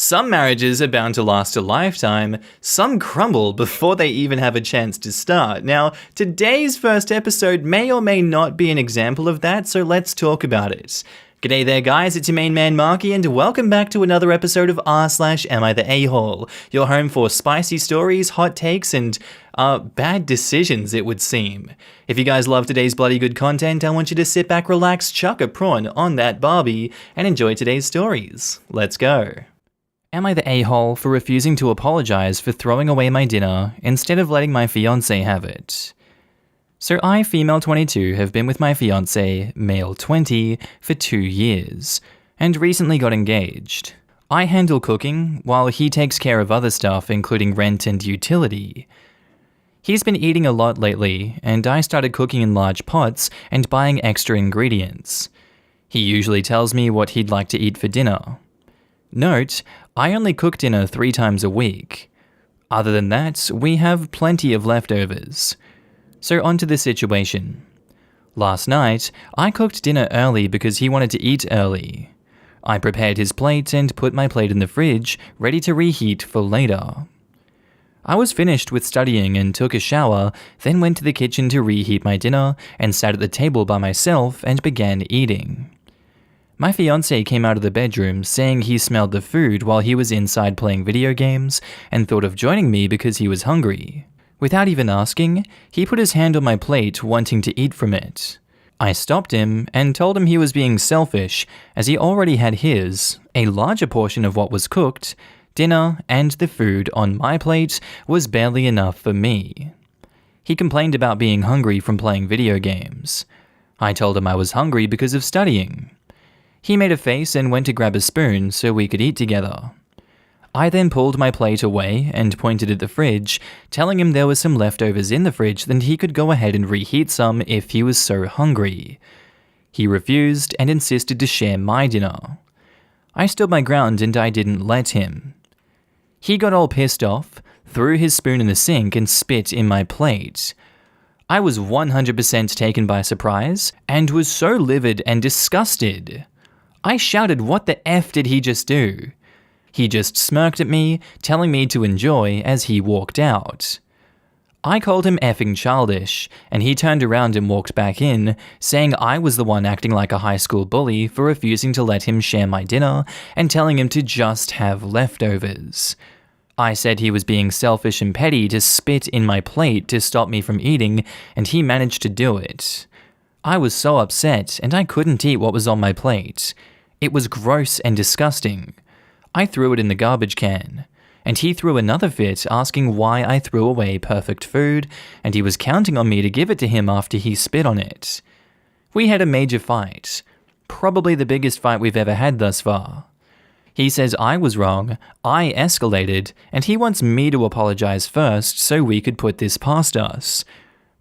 Some marriages are bound to last a lifetime, some crumble before they even have a chance to start. Now, today's first episode may or may not be an example of that, so let's talk about it. G'day there guys, it's your main man Markee, and welcome back to another episode of r/AmITheA, your home for spicy stories, hot takes, and bad decisions, it would seem. If you guys love today's bloody good content, I want you to sit back, relax, chuck a prawn on that barbie, and enjoy today's stories. Let's go. Am I the a-hole for refusing to apologise for throwing away my dinner instead of letting my fiance have it? So I, female 22, have been with my fiance, male 20, for 2 years, and recently got engaged. I handle cooking, while he takes care of other stuff including rent and utility. He's been eating a lot lately, and I started cooking in large pots and buying extra ingredients. He usually tells me what he'd like to eat for dinner. Note, I only cook dinner 3 times a week. Other than that, we have plenty of leftovers. So on to the situation. Last night, I cooked dinner early because he wanted to eat early. I prepared his plate and put my plate in the fridge, ready to reheat for later. I was finished with studying and took a shower, then went to the kitchen to reheat my dinner and sat at the table by myself and began eating. My fiance came out of the bedroom saying he smelled the food while he was inside playing video games and thought of joining me because he was hungry. Without even asking, he put his hand on my plate wanting to eat from it. I stopped him and told him he was being selfish as he already had his, a larger portion of what was cooked, dinner, and the food on my plate was barely enough for me. He complained about being hungry from playing video games. I told him I was hungry because of studying. He made a face and went to grab a spoon so we could eat together. I then pulled my plate away and pointed at the fridge, telling him there was some leftovers in the fridge and he could go ahead and reheat some if he was so hungry. He refused and insisted to share my dinner. I stood my ground and I didn't let him. He got all pissed off, threw his spoon in the sink and spit in my plate. I was 100% taken by surprise and was so livid and disgusted. I shouted, "What the F did he just do?" He just smirked at me, telling me to enjoy as he walked out. I called him effing childish, and he turned around and walked back in, saying I was the one acting like a high school bully for refusing to let him share my dinner and telling him to just have leftovers. I said he was being selfish and petty to spit in my plate to stop me from eating, and he managed to do it. I was so upset, and I couldn't eat what was on my plate. It was gross and disgusting. I threw it in the garbage can, and he threw another fit asking why I threw away perfect food, and he was counting on me to give it to him after he spit on it. We had a major fight, probably the biggest fight we've ever had thus far. He says I was wrong, I escalated, and he wants me to apologize first so we could put this past us.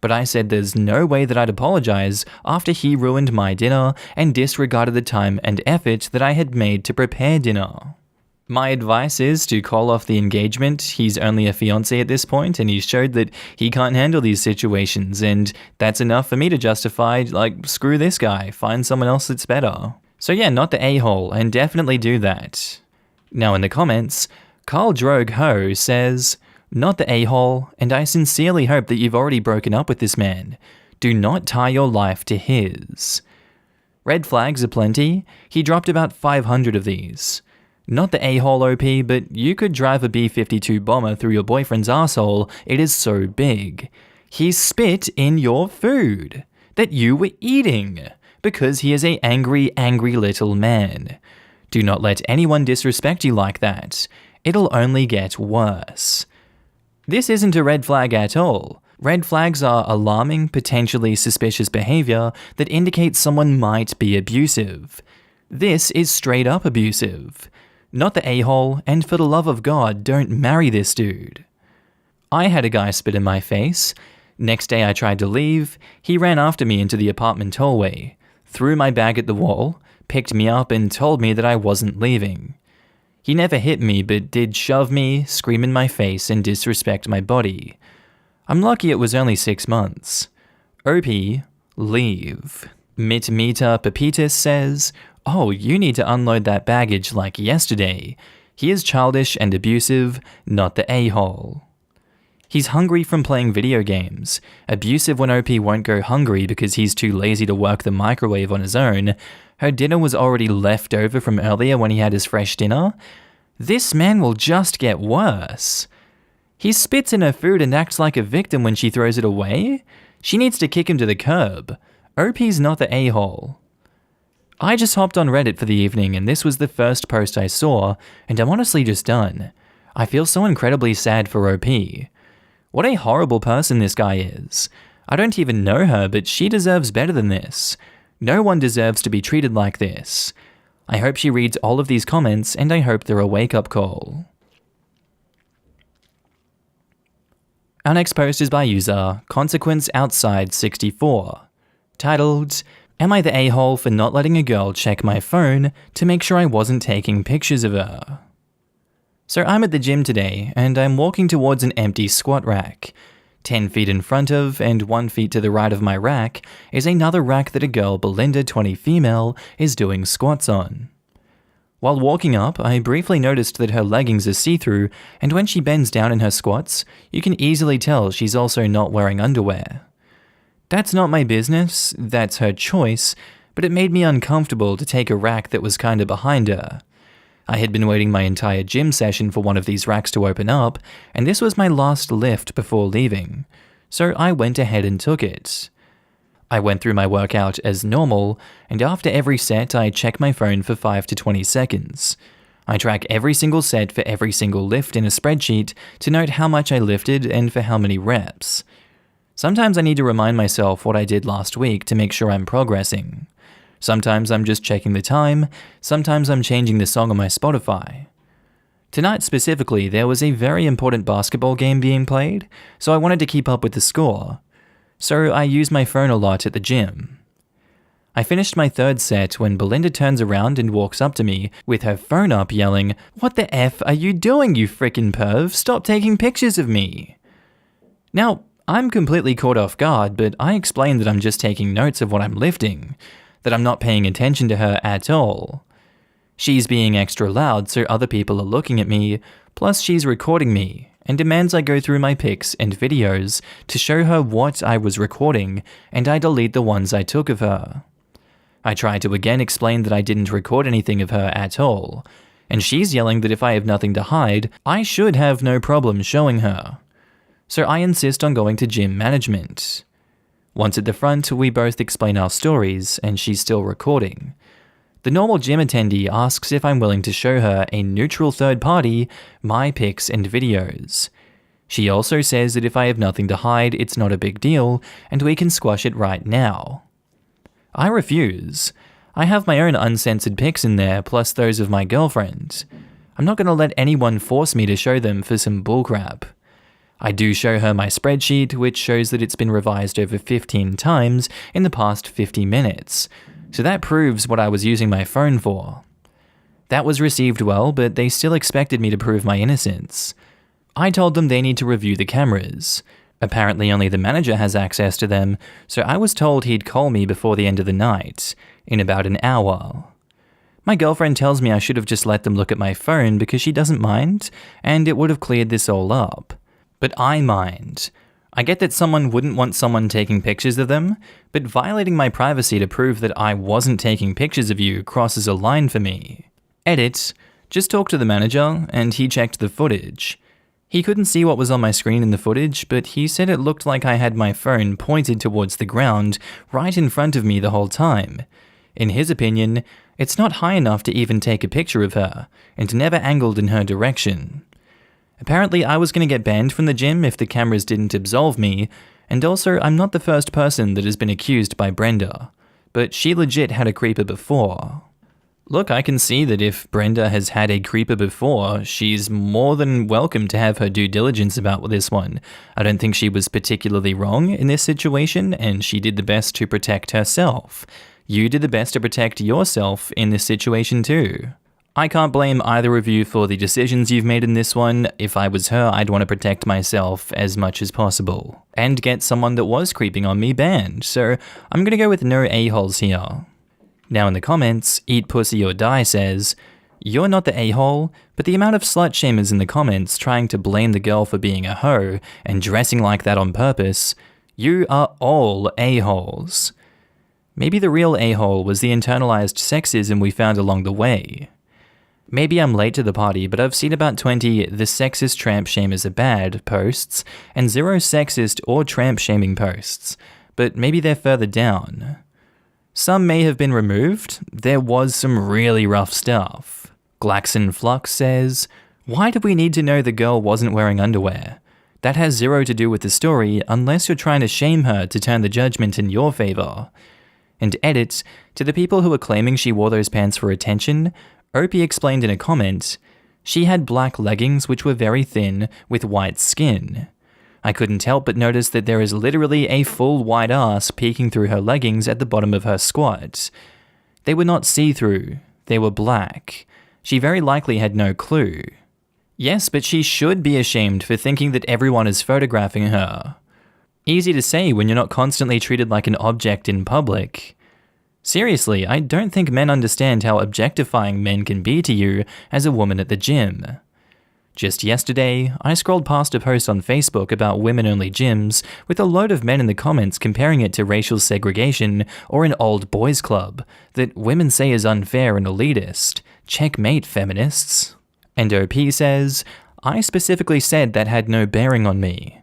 But I said there's no way that I'd apologize after he ruined my dinner and disregarded the time and effort that I had made to prepare dinner. My advice is to call off the engagement. He's only a fiancé at this point, and he's showed that he can't handle these situations, and that's enough for me to justify, like, screw this guy, find someone else that's better. So yeah, not the a-hole, and definitely do that. Now in the comments, Carl Drogue Ho says, "Not the a-hole, and I sincerely hope that you've already broken up with this man. Do not tie your life to his." Red flags are plenty. He dropped about 500 of these. Not the a-hole OP, but you could drive a B-52 bomber through your boyfriend's arsehole, it is so big. He spit in your food that you were eating because he is an angry, angry little man. Do not let anyone disrespect you like that. It'll only get worse. This isn't a red flag at all. Red flags are alarming, potentially suspicious behavior that indicates someone might be abusive. This is straight up abusive. Not the a-hole, and for the love of God, don't marry this dude. I had a guy spit in my face. Next day I tried to leave. He ran after me into the apartment hallway, threw my bag at the wall, picked me up and told me that I wasn't leaving. He never hit me but did shove me, scream in my face and disrespect my body. I'm lucky it was only 6 months. OP, leave. Mitmita Pepitas says, "Oh, you need to unload that baggage like yesterday. He is childish and abusive, not the a-hole. He's hungry from playing video games, abusive when OP won't go hungry because he's too lazy to work the microwave on his own. Her dinner was already left over from earlier when he had his fresh dinner. This man will just get worse. He spits in her food and acts like a victim when she throws it away. She needs to kick him to the curb. OP's not the a-hole. I just hopped on Reddit for the evening and this was the first post I saw, and I'm honestly just done. I feel so incredibly sad for OP. What a horrible person this guy is. I don't even know her, but she deserves better than this. No one deserves to be treated like this. I hope she reads all of these comments, and I hope they're a wake-up call. Our next post is by user ConsequenceOutside64, titled, "Am I the a-hole for not letting a girl check my phone to make sure I wasn't taking pictures of her?" So I'm at the gym today, and I'm walking towards an empty squat rack. 10 feet in front of, and 1 feet to the right of my rack, is another rack that a girl, Belinda 20 female, is doing squats on. While walking up, I briefly noticed that her leggings are see-through, and when she bends down in her squats, you can easily tell she's also not wearing underwear. That's not my business, that's her choice, but it made me uncomfortable to take a rack that was kinda behind her. I had been waiting my entire gym session for one of these racks to open up, and this was my last lift before leaving, so I went ahead and took it. I went through my workout as normal, and after every set I check my phone for 5 to 20 seconds. I track every single set for every single lift in a spreadsheet to note how much I lifted and for how many reps. Sometimes I need to remind myself what I did last week to make sure I'm progressing. Sometimes I'm just checking the time, sometimes I'm changing the song on my Spotify. Tonight specifically, there was a very important basketball game being played, so I wanted to keep up with the score. So I used my phone a lot at the gym. I finished my third set when Belinda turns around and walks up to me with her phone up yelling, "What the F are you doing, you frickin' perv? Stop taking pictures of me." Now, I'm completely caught off guard, but I explained that I'm just taking notes of what I'm lifting, that I'm not paying attention to her at all. She's being extra loud so other people are looking at me, plus she's recording me, and demands I go through my pics and videos to show her what I was recording, and I delete the ones I took of her. I try to again explain that I didn't record anything of her at all, and she's yelling that if I have nothing to hide, I should have no problem showing her. So I insist on going to gym management. Once at the front, we both explain our stories, and she's still recording. The normal gym attendee asks if I'm willing to show her a neutral third party my pics and videos. She also says that if I have nothing to hide, it's not a big deal, and we can squash it right now. I refuse. I have my own uncensored pics in there, plus those of my girlfriend. I'm not going to let anyone force me to show them for some bullcrap. I do show her my spreadsheet, which shows that it's been revised over 15 times in the past 50 minutes, so that proves what I was using my phone for. That was received well, but they still expected me to prove my innocence. I told them they need to review the cameras. Apparently only the manager has access to them, so I was told he'd call me before the end of the night, in about an hour. My girlfriend tells me I should have just let them look at my phone because she doesn't mind, and it would have cleared this all up. But I mind. I get that someone wouldn't want someone taking pictures of them, but violating my privacy to prove that I wasn't taking pictures of you crosses a line for me. Edit. Just talked to the manager, and he checked the footage. He couldn't see what was on my screen in the footage, but he said it looked like I had my phone pointed towards the ground, right in front of me the whole time. In his opinion, it's not high enough to even take a picture of her, and never angled in her direction. Apparently I was going to get banned from the gym if the cameras didn't absolve me, and also I'm not the first person that has been accused by Brenda, but she legit had a creeper before. Look, I can see that if Brenda has had a creeper before, she's more than welcome to have her due diligence about this one. I don't think she was particularly wrong in this situation, and she did the best to protect herself. You did the best to protect yourself in this situation too. I can't blame either of you for the decisions you've made in this one. If I was her, I'd want to protect myself as much as possible, and get someone that was creeping on me banned, so I'm gonna go with no a-holes here. Now in the comments, Eat Pussy or Die says, You're not the a-hole, but the amount of slut-shamers in the comments trying to blame the girl for being a hoe and dressing like that on purpose, you are all a-holes. Maybe the real a-hole was the internalized sexism we found along the way. Maybe I'm late to the party, but I've seen about 20 "the sexist tramp shamers are bad" posts, and 0 sexist or tramp shaming posts, but maybe they're further down. Some may have been removed. There was some really rough stuff. Glaxon Flux says, "Why do we need to know the girl wasn't wearing underwear? That has 0 to do with the story unless you're trying to shame her to turn the judgment in your favor." And edit, to the people who are claiming she wore those pants for attention, Opie explained in a comment, "She had black leggings which were very thin with white skin. I couldn't help but notice that there is literally a full white ass peeking through her leggings at the bottom of her squat. They were not see-through, they were black. She very likely had no clue." Yes, but she should be ashamed for thinking that everyone is photographing her. Easy to say when you're not constantly treated like an object in public. Seriously, I don't think men understand how objectifying men can be to you as a woman at the gym. Just yesterday, I scrolled past a post on Facebook about women-only gyms with a load of men in the comments comparing it to racial segregation or an old boys club that women say is unfair and elitist. Checkmate, feminists. And OP says, "I specifically said that had no bearing on me.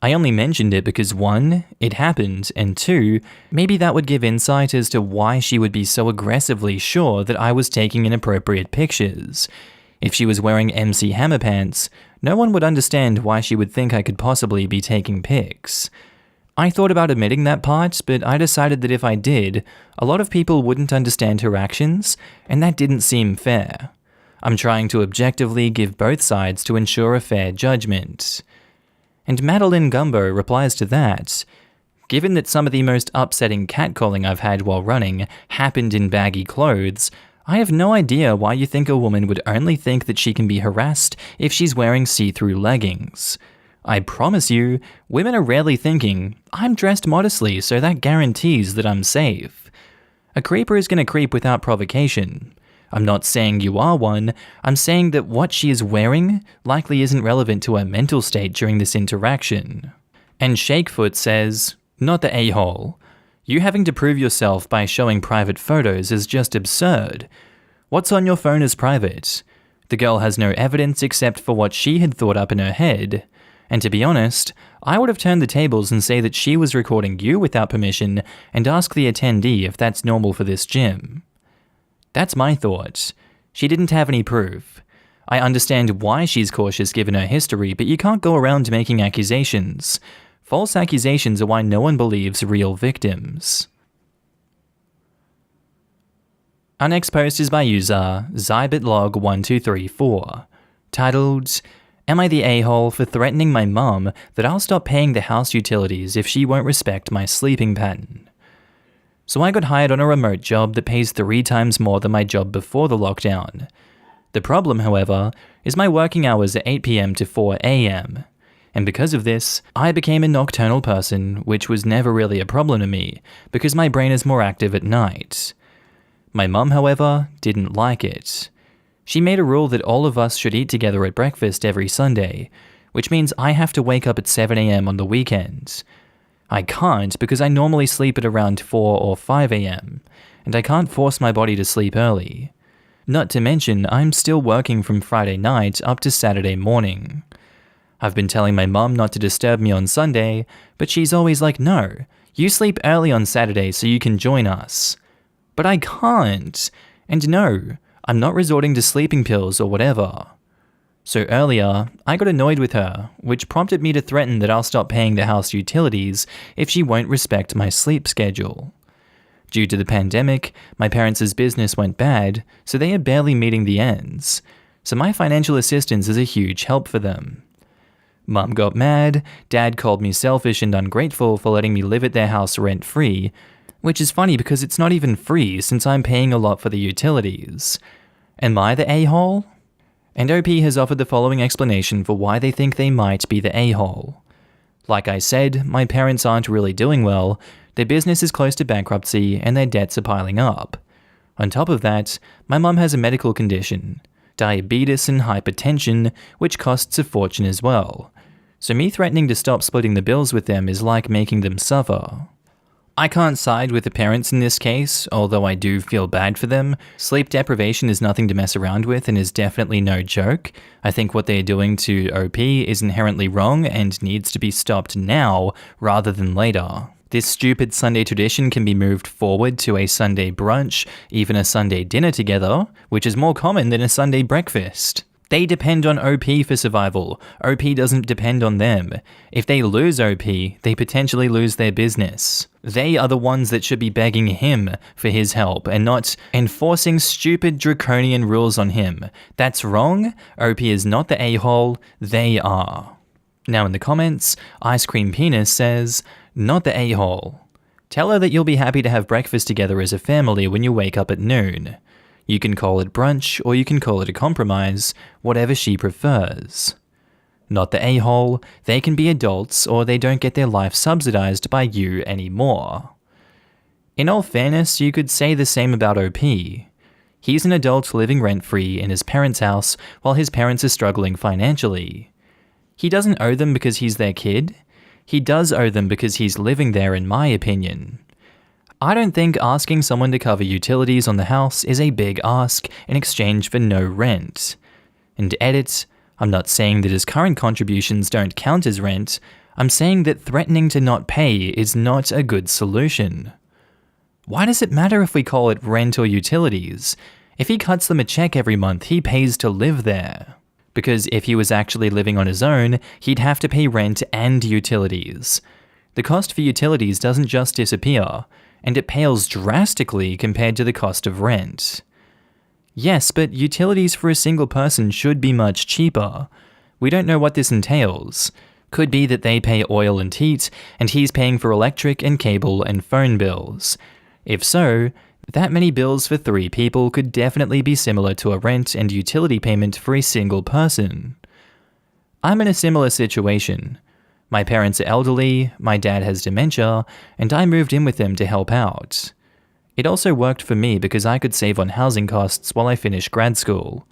I only mentioned it because 1, it happened, and 2, maybe that would give insight as to why she would be so aggressively sure that I was taking inappropriate pictures. If she was wearing MC Hammer pants, no one would understand why she would think I could possibly be taking pics. I thought about omitting that part, but I decided that if I did, a lot of people wouldn't understand her actions, and that didn't seem fair. I'm trying to objectively give both sides to ensure a fair judgment." And Madeline Gumbo replies to that, "Given that some of the most upsetting catcalling I've had while running happened in baggy clothes, I have no idea why you think a woman would only think that she can be harassed if she's wearing see-through leggings. I promise you, women are rarely thinking, I'm dressed modestly so that guarantees that I'm safe. A creeper is going to creep without provocation. I'm not saying you are one, I'm saying that what she is wearing likely isn't relevant to her mental state during this interaction." And Shakefoot says, "Not the a-hole. You having to prove yourself by showing private photos is just absurd. What's on your phone is private. The girl has no evidence except for what she had thought up in her head. And to be honest, I would have turned the tables and say that she was recording you without permission and ask the attendee if that's normal for this gym. That's my thought. She didn't have any proof. I understand why she's cautious given her history, but you can't go around making accusations. False accusations are why no one believes real victims." Our next post is by user Zybitlog1234, titled, "Am I the a-hole for threatening my mum that I'll stop paying the house utilities if she won't respect my sleeping pattern? So I got hired on a remote job that pays 3 times more than my job before the lockdown. The problem, however, is my working hours are 8 PM to 4 AM. And because of this, I became a nocturnal person, which was never really a problem to me, because my brain is more active at night. My mum, however, didn't like it. She made a rule that all of us should eat together at breakfast every Sunday, which means I have to wake up at 7 AM on the weekends. I can't because I normally sleep at around 4 or 5 AM, and I can't force my body to sleep early. Not to mention, I'm still working from Friday night up to Saturday morning. I've been telling my mum not to disturb me on Sunday, but she's always like, no, you sleep early on Saturday so you can join us. But I can't, and no, I'm not resorting to sleeping pills or whatever. So earlier, I got annoyed with her, which prompted me to threaten that I'll stop paying the house utilities if she won't respect my sleep schedule. Due to the pandemic, my parents' business went bad, so they are barely meeting the ends. So my financial assistance is a huge help for them. Mum got mad, Dad called me selfish and ungrateful for letting me live at their house rent-free, which is funny because it's not even free since I'm paying a lot for the utilities. Am I the a-hole? And OP has offered the following explanation for why they think they might be the a-hole. Like I said, my parents aren't really doing well, their business is close to bankruptcy and their debts are piling up. On top of that, my mum has a medical condition, diabetes and hypertension, which costs a fortune as well. So me threatening to stop splitting the bills with them is like making them suffer. I can't side with the parents in this case, although I do feel bad for them. Sleep deprivation is nothing to mess around with and is definitely no joke. I think what they're doing to OP is inherently wrong and needs to be stopped now rather than later. This stupid Sunday tradition can be moved forward to a Sunday brunch, even a Sunday dinner together, which is more common than a Sunday breakfast. They depend on OP for survival. OP doesn't depend on them. If they lose OP, they potentially lose their business. They are the ones that should be begging him for his help and not enforcing stupid draconian rules on him. That's wrong. OP is not the a-hole, they are. Now in the comments, Ice Cream Penis says, not the a-hole. Tell her that you'll be happy to have breakfast together as a family when you wake up at noon. You can call it brunch, or you can call it a compromise, whatever she prefers. Not the a-hole, they can be adults or they don't get their life subsidized by you anymore. In all fairness, you could say the same about OP. He's an adult living rent-free in his parents' house while his parents are struggling financially. He doesn't owe them because he's their kid. He does owe them because he's living there, in my opinion. I don't think asking someone to cover utilities on the house is a big ask in exchange for no rent. And edit, I'm not saying that his current contributions don't count as rent, I'm saying that threatening to not pay is not a good solution. Why does it matter if we call it rent or utilities? If he cuts them a check every month, he pays to live there. Because if he was actually living on his own, he'd have to pay rent and utilities. The cost for utilities doesn't just disappear, and it pales drastically compared to the cost of rent. Yes, but utilities for a single person should be much cheaper. We don't know what this entails. Could be that they pay oil and heat, and he's paying for electric and cable and phone bills. If so, that many bills for 3 people could definitely be similar to a rent and utility payment for a single person. I'm in a similar situation. My parents are elderly, my dad has dementia, and I moved in with them to help out. It also worked for me because I could save on housing costs while I finished grad school.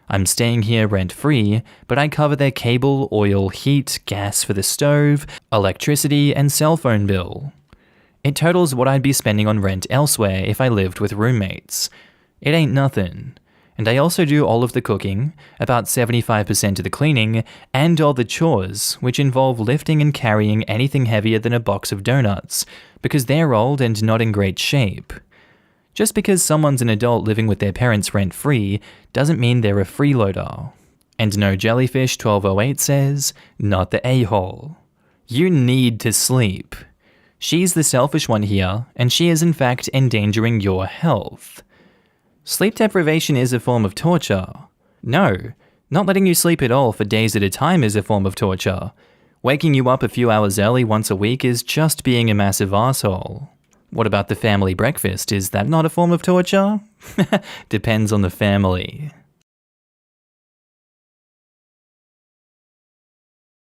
I'm staying here rent-free, but I cover their cable, oil, heat, gas for the stove, electricity, and cell phone bill. It totals what I'd be spending on rent elsewhere if I lived with roommates. It ain't nothing. And I also do all of the cooking, about 75% of the cleaning, and all the chores, which involve lifting and carrying anything heavier than a box of donuts, because they're old and not in great shape. Just because someone's an adult living with their parents rent-free doesn't mean they're a freeloader. And No Jellyfish 1208 says, not the a-hole. You need to sleep. She's the selfish one here, and she is in fact endangering your health. Sleep deprivation is a form of torture. No, not letting you sleep at all for days at a time is a form of torture. Waking you up a few hours early once a week is just being a massive asshole. What about the family breakfast? Is that not a form of torture? Depends on the family.